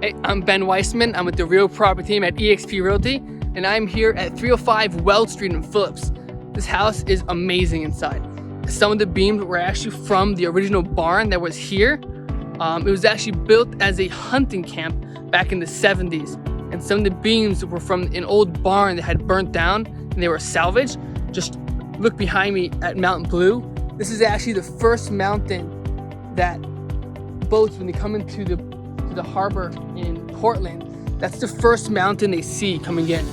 Hey, I'm Ben Weissman. I'm with the real property team at eXp Realty, and I'm here at 305 Weld Street in Phillips. This house is amazing inside. Some of the beams were actually from the original barn that was here. It was actually built as a hunting camp back in the 70s. And some of the beams were from an old barn that had burnt down and they were salvaged. Just look behind me at Mountain Blue. This is actually the first mountain that boats, when they come into the harbor in Portland, that's the first mountain they see coming in.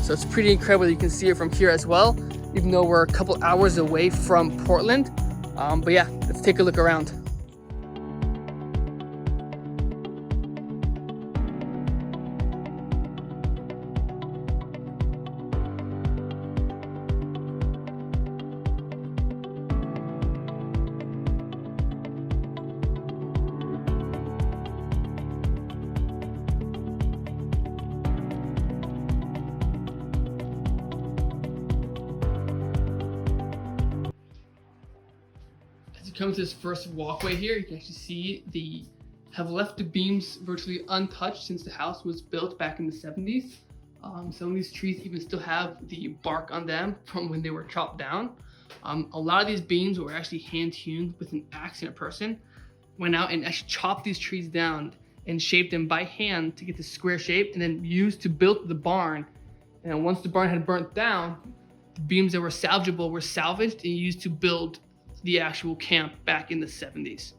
So it's pretty incredible. You can see it from here as well, even though we're a couple hours away from Portland. But yeah, let's take a look around. As you come to this first walkway here, you can actually see have left the beams virtually untouched since the house was built back in the 70s. Some of these trees even still have the bark on them from when they were chopped down. A lot of these beams were actually hand hewn with an axe, and a person went out and actually chopped these trees down and shaped them by hand to get the square shape, and then used to build the barn. And then once the barn had burnt down, the beams that were salvageable were salvaged and used to build the actual camp back in the 70s.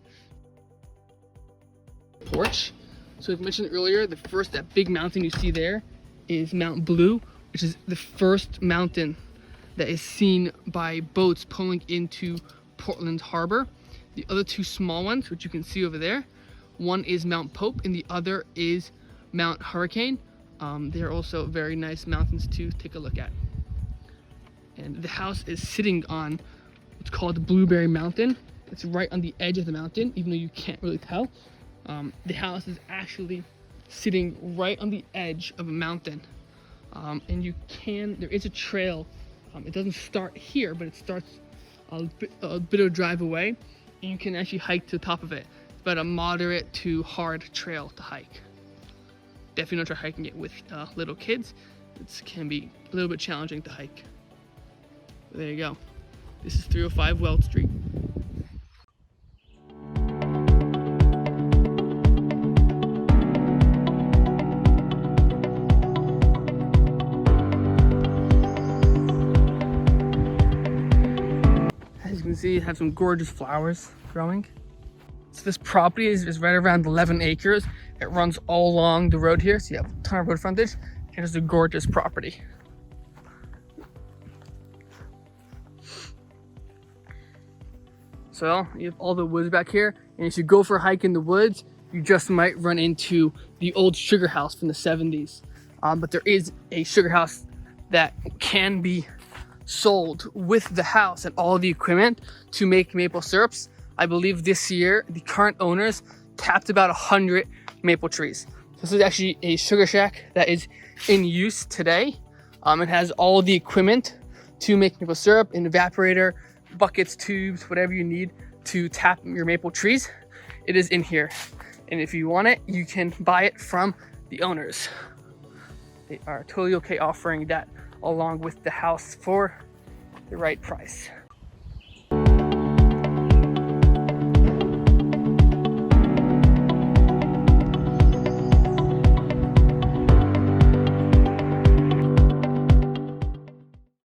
Porch. So as mentioned earlier, that big mountain you see there is Mount Blue, which is the first mountain that is seen by boats pulling into Portland Harbor. The other two small ones, which you can see over there, one is Mount Pope and the other is Mount Hurricane. They're also very nice mountains to take a look at. And the house is sitting on what's called Blueberry Mountain. It's right on the edge of the mountain, even though you can't really tell. The house is actually sitting right on the edge of a mountain. And there is a trail. It doesn't start here, but it starts a bit of a drive away, and you can actually hike to the top of it. It's about a moderate to hard trail to hike. Definitely don't try hiking it with little kids. It can be a little bit challenging to hike. But there you go. This is 305 Weld Street. As you can see, it has some gorgeous flowers growing. So this property is right around 11 acres. It runs all along the road here, so you have a ton of road frontage, and it's a gorgeous property. So you have all the woods back here, and if you go for a hike in the woods, you just might run into the old sugar house from the 70s. But there is a sugar house that can be sold with the house and all the equipment to make maple syrups. I believe this year the current owners tapped about 100 maple trees. This is actually a sugar shack that is in use today. It has all the equipment to make maple syrup, an evaporator, buckets, tubes, whatever you need to tap your maple trees. It is in here, and if you want it, you can buy it from the owners. They are totally okay offering that along with the house for the right price.